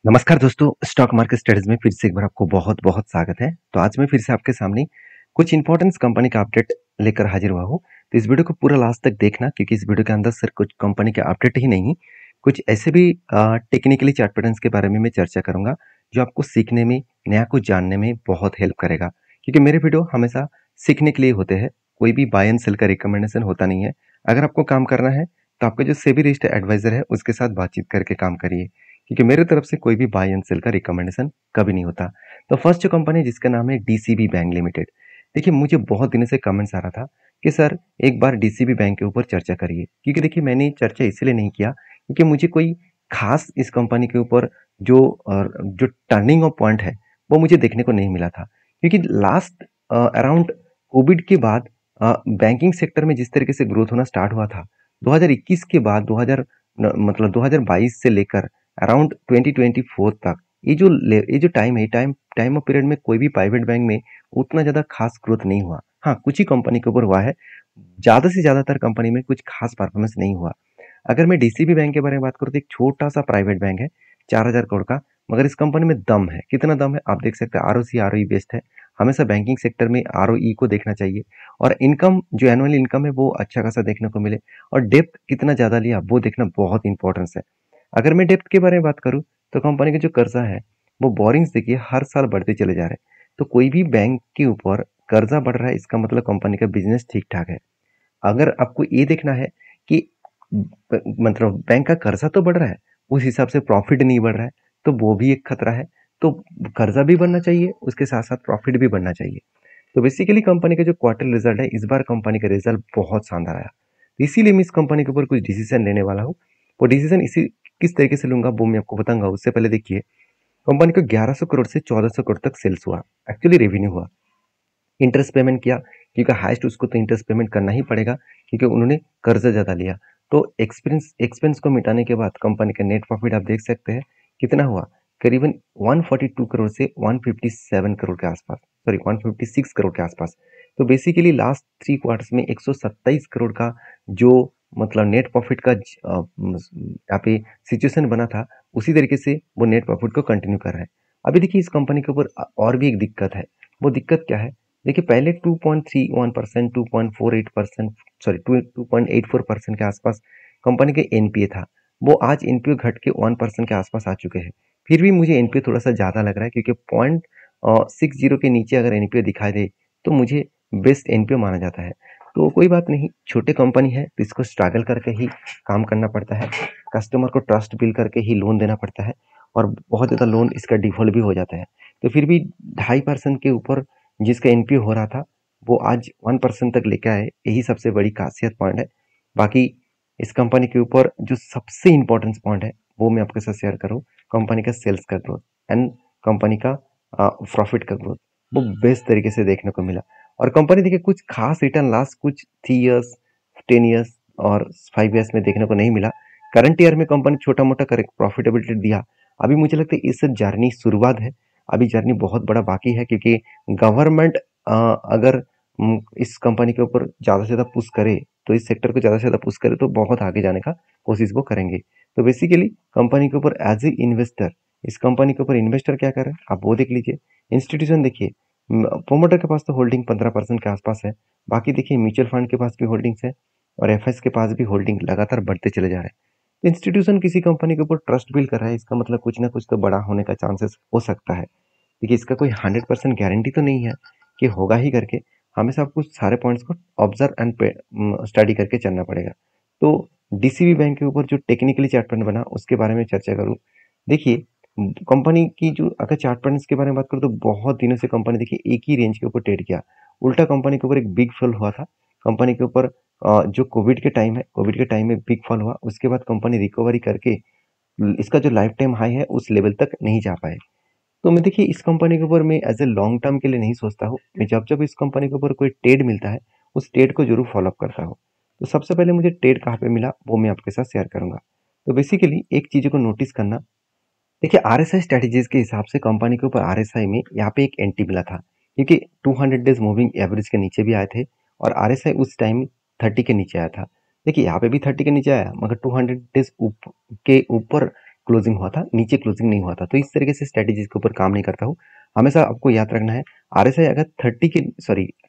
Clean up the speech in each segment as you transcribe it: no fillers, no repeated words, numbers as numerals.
नमस्कार दोस्तों, stock market studies में फिर से एक बार आपको बहुत बहुत स्वागत है। तो आज मैं फिर से आपके सामने कुछ इंपॉर्टेंस कंपनी का अपडेट लेकर हाजिर हुआ हूँ। तो इस वीडियो को पूरा लास्ट तक देखना, क्योंकि इस वीडियो के अंदर सिर्फ कुछ कंपनी के अपडेट ही नहीं, कुछ ऐसे भी टेक्निकली चार्ट पैटर्न्स के बारे में मैं चर्चा करूंगा जो आपको सीखने में, नया कुछ जानने में बहुत हेल्प करेगा। क्योंकि मेरे वीडियो हमेशा सीखने के लिए होते हैं, कोई भी बाय एंड सेल का रिकमेंडेशन होता नहीं है। अगर आपको काम करना है तो आपके जो सेबी रजिस्टर्ड एडवाइजर है उसके साथ बातचीत करके काम करिए, क्योंकि मेरे तरफ से कोई भी बाय एंड सेल का रिकमेंडेशन कभी नहीं होता। तो फर्स्ट जो कंपनी है जिसका नाम है डीसीबी बैंक लिमिटेड। देखिए, मुझे बहुत दिनों से कमेंट्स आ रहा था कि सर एक बार डीसीबी बैंक के ऊपर चर्चा करिए, क्योंकि देखिए मैंने चर्चा इसलिए नहीं किया क्योंकि मुझे कोई खास इस कंपनी के ऊपर जो टर्निंग ऑफ पॉइंट है वो मुझे देखने को नहीं मिला था। क्योंकि लास्ट अराउंड कोविड के बाद बैंकिंग सेक्टर में जिस तरीके से ग्रोथ होना स्टार्ट हुआ था 2021 के बाद 2022 से लेकर अराउंड 2024 तक, ये जो टाइम है, टाइम ऑफ पीरियड में कोई भी प्राइवेट बैंक में उतना ज्यादा खास ग्रोथ नहीं हुआ। हाँ, कुछ ही कंपनी के ऊपर हुआ है, ज्यादा से ज्यादातर कंपनी में कुछ खास परफॉर्मेंस नहीं हुआ। अगर मैं डीसीबी बैंक के बारे में बात करूँ तो एक छोटा सा प्राइवेट बैंक है, 4,000 करोड़ का, मगर इस कंपनी में दम है। कितना दम है आप देख सकते हैं। आरओसी आरओई बेस्ड है। हमेशा बैंकिंग सेक्टर में आरओई को देखना चाहिए, और इनकम जो एनुअल इनकम है वो अच्छा खासा देखने को मिले, और डेप्थ कितना ज्यादा लिया वो देखना बहुत इंपॉर्टेंस है। अगर मैं डेप्थ के बारे में बात करूं तो कंपनी का जो कर्जा है वो बोरिंग्स देखिए हर साल बढ़ते चले जा रहे हैं। तो कोई भी बैंक के ऊपर कर्जा बढ़ रहा है, इसका मतलब कंपनी का बिजनेस ठीक ठाक है। अगर आपको ये देखना है कि मतलब बैंक का कर्जा तो बढ़ रहा है, उस हिसाब से प्रॉफिट नहीं बढ़ रहा है, तो वो भी एक खतरा है। तो कर्जा भी बढ़ना चाहिए, उसके साथ साथ प्रॉफिट भी बढ़ना चाहिए। तो बेसिकली कंपनी का जो क्वार्टर रिजल्ट है, इस बार कंपनी का रिजल्ट बहुत शानदार आया। इसीलिए मैं इस कंपनी के ऊपर कुछ डिसीजन लेने वाला हूँ। वो डिसीजन इसी किस तरीके से लूंगा वो मैं आपको बताऊंगा। उससे पहले देखिए, कंपनी को 1100 करोड़ से 1400 करोड़ तक सेल्स हुआ, एक्चुअली रेवेन्यू हुआ। इंटरेस्ट पेमेंट किया, क्योंकि हाईएस्ट उसको तो इंटरेस्ट पेमेंट करना ही पड़ेगा, क्योंकि उन्होंने कर्जा ज्यादा लिया। तो एक्सपेंस एक्सपेंस को मिटाने के बाद कंपनी का नेट प्रॉफिट आप देख सकते हैं कितना हुआ, करीबन 142 करोड़ से 157 करोड़ के आसपास, सॉरी 156 करोड़ के आसपास। तो बेसिकली लास्ट 3 क्वार्टर्स में 127 करोड़ का जो मतलब नेट प्रॉफिट का यहाँ पे सिचुएशन बना था, उसी तरीके से वो नेट प्रॉफिट को कंटिन्यू कर रहा है। अभी देखिए, इस कंपनी के ऊपर और भी एक दिक्कत है। वो दिक्कत क्या है? देखिए, पहले 2.31%, 2.48%, सॉरी 2.84% के आसपास कंपनी के एनपीए था। वो आज एनपीए घट के 1% के आसपास आ चुके हैं। फिर भी मुझे एनपीए थोड़ा सा ज़्यादा लग रहा है, क्योंकि 0.60 के नीचे अगर एनपीए दिखाई दे तो मुझे बेस्ट एनपीए माना जाता है। तो कोई बात नहीं, छोटे कंपनी है तो इसको स्ट्रगल करके ही काम करना पड़ता है, कस्टमर को ट्रस्ट बिल्ड करके ही लोन देना पड़ता है, और बहुत ज़्यादा लोन इसका डिफॉल्ट भी हो जाता है। तो फिर भी 2.5% के ऊपर जिसका एनपीए हो रहा था वो आज 1% तक लेके आए, यही सबसे बड़ी खासियत पॉइंट है। बाकी इस कंपनी के ऊपर जो सबसे इंपॉर्टेंट पॉइंट है वो मैं आपके साथ शेयर करूँ, कंपनी का सेल्स का ग्रोथ एंड कंपनी का प्रॉफिट का ग्रोथ, वो बेस्ट तरीके से देखने को मिला। और कंपनी देखिए कुछ खास रिटर्न लास्ट कुछ 3 ईयर्स, 10 ईयर्स और 5 ईयर्स में देखने को नहीं मिला। करंट ईयर में कंपनी छोटा मोटा प्रॉफिटेबिलिटी दिया। अभी मुझे लगता है इस जर्नी शुरुआत है, अभी जर्नी बहुत बड़ा बाकी है, क्योंकि गवर्नमेंट अगर इस कंपनी के ऊपर ज़्यादा से ज़्यादा पुश करे, तो इस सेक्टर को ज़्यादा से ज़्यादा पुश करे तो बहुत आगे जाने का कोशिश वो करेंगे। तो बेसिकली कंपनी के ऊपर एज ए इन्वेस्टर, इस कंपनी के ऊपर इन्वेस्टर क्या कर रहे हैं आप वो देख लीजिए। इंस्टीट्यूशन देखिए, प्रोमोटर के पास तो होल्डिंग 15% के आसपास है। बाकी देखिए म्यूचुअल फंड के पास भी होल्डिंग्स है, और एफएस के पास भी होल्डिंग लगातार बढ़ते चले जा रहे हैं। इंस्टीट्यूशन किसी कंपनी के ऊपर ट्रस्ट बिल्ड कर रहा है, इसका मतलब कुछ ना कुछ तो बड़ा होने का चांसेस हो सकता है। देखिए, इसका कोई 100% गारंटी तो नहीं है कि होगा ही करके। हमेशा आपको सारे पॉइंट्स को ऑब्जर्व एंड स्टडी करके चलना पड़ेगा। तो डीसीबी बैंक के ऊपर जो टेक्निकली चार्ट पैटर्न बना उसके बारे में चर्चा करूँ। देखिए, कंपनी की जो अगर चार्ट पैटर्न के बारे में बात करूँ तो बहुत दिनों से कंपनी देखिए एक ही रेंज के ऊपर ट्रेड किया। उल्टा कंपनी के ऊपर एक बिग फॉल हुआ था। कंपनी के ऊपर जो कोविड के टाइम है, कोविड के टाइम में बिग फॉल हुआ, उसके बाद कंपनी रिकवरी करके इसका जो लाइफ टाइम हाई है उस लेवल तक नहीं जा पाए। तो मैं देखिए इस कंपनी के ऊपर मैं एज ए लॉन्ग टर्म के लिए नहीं सोचता हूँ। मैं जब जब इस कंपनी के ऊपर कोई ट्रेड मिलता है उस ट्रेड को जरूर फॉलोअप करता हूँ। तो सबसे पहले मुझे ट्रेड कहाँ पे मिला वो मैं आपके साथ शेयर करूंगा। तो बेसिकली एक चीज को नोटिस करना, देखिए आरएसआई स्ट्रेटेजीज के हिसाब से कंपनी के ऊपर आरएसआई में यहाँ पे एक एंटी मिला था, क्योंकि 200 डेज मूविंग एवरेज के नीचे भी आए थे, और आरएसआई उस टाइम 30 के नीचे आया था। देखिए यहाँ पे भी 30 के नीचे आया, मगर 200 डेज के ऊपर क्लोजिंग हुआ था, नीचे क्लोजिंग नहीं हुआ था। तो इस तरीके से स्ट्रेटेजीज के ऊपर काम नहीं करता हूँ। हमेशा आपको याद रखना है, आरएसआई अगर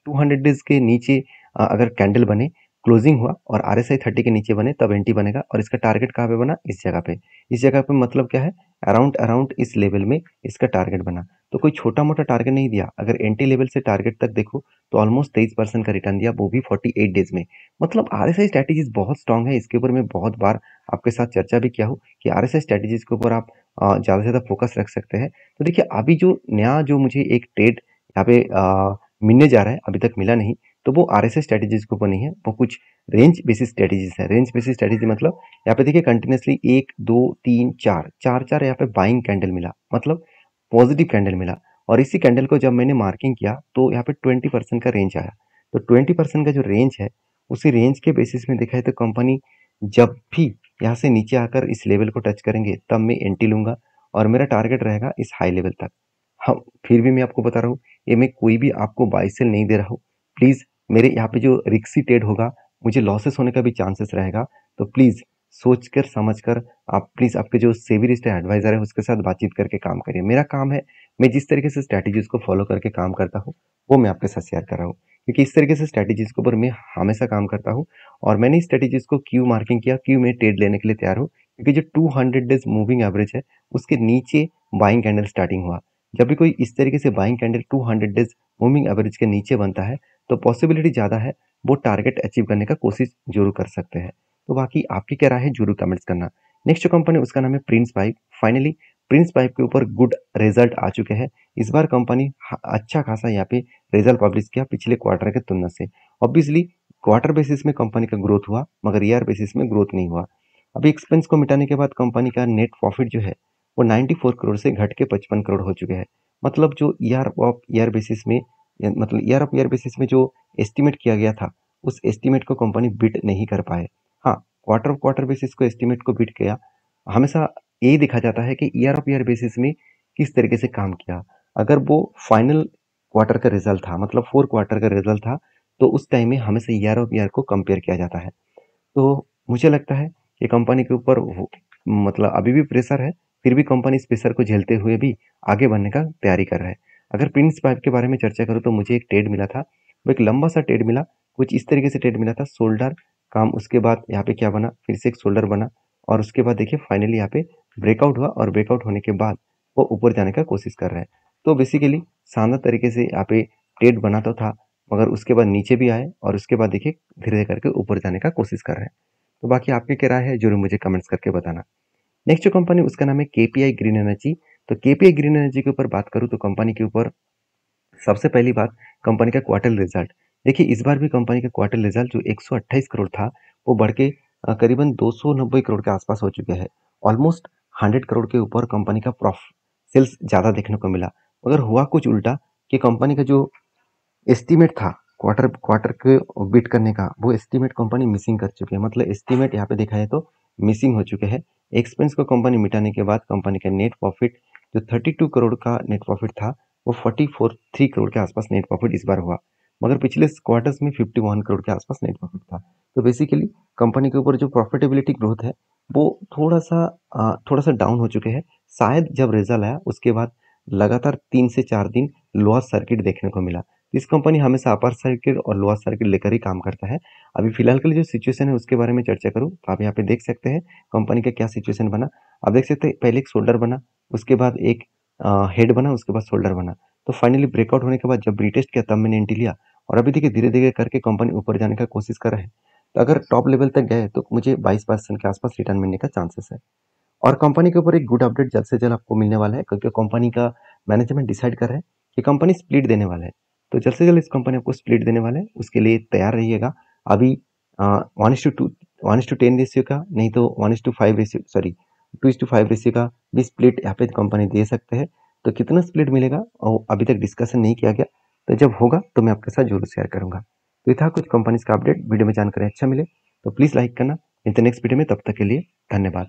200 डेज के नीचे अगर कैंडल बने, क्लोजिंग हुआ और आरएसआई 30 के नीचे बने तब एंटी बनेगा। और इसका टारगेट कहाँ पे बना? इस जगह पे। इस जगह पे मतलब क्या है? अराउंड अराउंड इस लेवल में इसका टारगेट बना। तो कोई छोटा मोटा टारगेट नहीं दिया। अगर एंटी लेवल से टारगेट तक देखो तो ऑलमोस्ट 23% का रिटर्न दिया, वो भी 48 डेज में। मतलब आरएसआई स्ट्रेटेजीज बहुत स्ट्रांग है। इसके ऊपर मैं बहुत बार आपके साथ चर्चा भी किया हूँ कि आरएसआई स्ट्रेटेजीज के ऊपर आप ज़्यादा से ज़्यादा फोकस रख सकते हैं। तो देखिए अभी जो नया जो मुझे एक ट्रेड यहाँ पे मिलने जा रहा है, अभी तक मिला नहीं, तो वो आरएसआई स्ट्रेटेजीज के ऊपर नहीं है, वो कुछ रेंज बेसिस स्ट्रेटेजीज है। रेंज बेसिस स्ट्रेटेजी मतलब यहाँ पे देखिए कंटिन्यूसली 1 2 3 4 4 4 यहाँ पे बाइंग कैंडल मिला, मतलब पॉजिटिव कैंडल मिला। और इसी कैंडल को जब मैंने मार्किंग किया तो यहाँ पे 20% का रेंज आया। तो 20% का जो रेंज है, उसी रेंज के बेसिस में देखा है तो कंपनी जब भी यहाँ से नीचे आकर इस लेवल को टच करेंगे तब मैं एंट्री लूंगा और मेरा टारगेट रहेगा इस हाई लेवल तक। हाँ, फिर भी मैं आपको बता रहा हूँ, ये मैं कोई भी आपको बाय सेल नहीं दे रहा हूँ। प्लीज मेरे यहाँ पे जो रिक्सी ट्रेड होगा, मुझे लॉसेस होने का भी चांसेस रहेगा। तो प्लीज सोचकर समझकर आप प्लीज आपके जो सेबी रजिस्टर्ड एडवाइजर है उसके साथ बातचीत करके काम करिए। मेरा काम है, मैं जिस तरीके से स्ट्रैटेजीज को फॉलो करके काम करता हूँ वो मैं आपके साथ शेयर कर रहा हूँ, क्योंकि इस तरीके से स्ट्रैटेजीज के ऊपर मैं हमेशा काम करता हूँ। और मैंने इस स्ट्रैटेजीज को क्यों मार्किंग किया, क्यों मैं ट्रेड लेने के लिए तैयार हूँ, क्योंकि जो 200 डेज मूविंग एवरेज है उसके नीचे बाइंग कैंडल स्टार्टिंग हुआ। जब भी कोई इस तरीके से buying candle 200 days moving average के नीचे बनता है तो पॉसिबिलिटी ज़्यादा है वो टारगेट अचीव करने का कोशिश जरूर कर सकते हैं। तो बाकी आपकी क्या राय है जरूर कमेंट्स करना। नेक्स्ट जो कंपनी उसका नाम है Prince pipe. Finally Prince pipe के ऊपर गुड रिजल्ट आ चुके हैं। इस बार कंपनी अच्छा खासा यहाँ पे रिजल्ट पब्लिश किया पिछले क्वार्टर के तुलना से। ऑब्वियसली क्वार्टर बेसिस में कंपनी का ग्रोथ हुआ मगर ईयर बेसिस में ग्रोथ नहीं हुआ। अभी एक्सपेंस को मिटाने के बाद कंपनी का नेट प्रॉफिट जो है वो 94 करोड़ से घट के 55 करोड़ हो चुके हैं। मतलब जो ईयर ऑफ ईयर बेसिस में मतलब ईयर ऑफ ईयर बेसिस में जो एस्टिमेट किया गया था उस एस्टिमेट को कंपनी बीट नहीं कर पाए। हाँ, क्वार्टर क्वार्टर बेसिस को एस्टिमेट को बीट किया। हमेशा यही देखा जाता है कि ईयर ऑफ ईयर बेसिस में किस तरीके से काम किया। अगर वो फाइनल क्वार्टर का रिजल्ट था, मतलब 4 क्वार्टर का रिजल्ट था, तो उस टाइम में हमेशा ईयर ऑफ ईयर को कंपेयर किया जाता है। तो मुझे लगता है कि कंपनी के ऊपर मतलब अभी भी प्रेशर है, फिर भी कंपनी इस प्रेशर को झेलते हुए भी आगे बढ़ने का तैयारी कर रहा है। अगर प्रिंस पाइप के बारे में चर्चा करूँ तो मुझे एक ट्रेड मिला था, वो एक लंबा सा ट्रेड मिला, कुछ इस तरीके से ट्रेड मिला था, शोल्डर काम, उसके बाद यहाँ पे क्या बना, फिर से एक शोल्डर बना और उसके बाद देखिए फाइनली यहाँ पे ब्रेकआउट हुआ और ब्रेकआउट होने के बाद वो ऊपर जाने का कोशिश कर रहा है। तो बेसिकली शानदार तरीके से यहाँ पे ट्रेड बना तो था मगर उसके बाद नीचे भी आए और उसके बाद देखिए धीरे धीरे करके ऊपर जाने का कोशिश कर रहे हैं। तो बाकी आपकी क्या राय है जरूर मुझे कमेंट्स करके बताना। नेक्स्ट जो कंपनी उसका नाम है केपीआई ग्रीन एनर्जी। तो केपीआई ग्रीन एनर्जी के ऊपर बात करूँ तो कंपनी के ऊपर सबसे पहली बात कंपनी का क्वार्टर रिजल्ट। देखिए इस बार भी कंपनी का क्वार्टर रिजल्ट जो 128 करोड़ था वो बढ़ के करीबन 290 करोड़ के आसपास हो चुके हैं। ऑलमोस्ट 100 करोड़ के ऊपर कंपनी का प्रॉफिट सेल्स ज़्यादा देखने को मिला। मगर हुआ कुछ उल्टा कि कंपनी का जो एस्टीमेट था क्वार्टर क्वार्टर के बीट करने का, वो एस्टीमेट कंपनी मिसिंग कर चुकी है। मतलब एस्टीमेट यहाँ पे देखा है तो मिसिंग हो चुके हैं। एक्सपेंस को कंपनी मिटाने के बाद कंपनी का नेट प्रॉफिट जो 32 करोड़ का नेट प्रॉफिट था वो 3 करोड़ के आसपास नेट प्रॉफिट इस बार हुआ। मगर पिछले क्वार्टर्स में 51 करोड़ के आसपास नेट प्रॉफिट था। तो बेसिकली कंपनी के ऊपर जो प्रॉफिटेबिलिटी ग्रोथ है वो थोड़ा सा डाउन हो चुके हैं। शायद जब रिजल्ट आया उसके बाद लगातार 3 से 4 दिन लोअर सर्किट देखने को मिला। इस कंपनी हमेशा अपर सर्किट और लोअर सर्किट लेकर ही काम करता है। अभी फिलहाल के लिए जो सिचुएशन है उसके बारे में चर्चा करूँ तो आप यहाँ पे देख सकते हैं कंपनी का क्या सिचुएशन बना। आप देख सकते हैं पहले एक शोल्डर बना, उसके बाद एक हेड बना, उसके बाद शोल्डर बना। तो फाइनली ब्रेकआउट होने के बाद जब रिटेस्ट किया तब मैंने एंट्री लिया और अभी देखिए धीरे धीरे करके कंपनी ऊपर जाने का कोशिश कर रहा है। तो अगर टॉप लेवल तक गए तो मुझे 22% के आसपास रिटर्न मिलने का चांसेस है। और कंपनी के ऊपर एक गुड अपडेट जल्द से जल्द आपको मिलने वाला है क्योंकि कंपनी का मैनेजमेंट डिसाइड कर रहा है कि कंपनी स्प्लिट देने वाला है। तो जल्द से जल्द इस कंपनी आपको स्प्लिट देने वाला है, उसके लिए तैयार रहिएगा। अभी 1:10 रेशियो का, नहीं तो 1:5 रेशियो, सॉरी 2:5 रेशियो का भी स्प्लिट यहाँ पे कंपनी दे सकते हैं। तो कितना स्प्लिट मिलेगा और अभी तक डिस्कशन नहीं किया गया, तो जब होगा तो मैं आपके साथ जरूर शेयर करूंगा। तो ये था कुछ कंपनीज का अपडेट। वीडियो में जानकारी अच्छा मिले तो प्लीज़ लाइक करना। मिलते नेक्स्ट वीडियो में, तब तक के लिए धन्यवाद।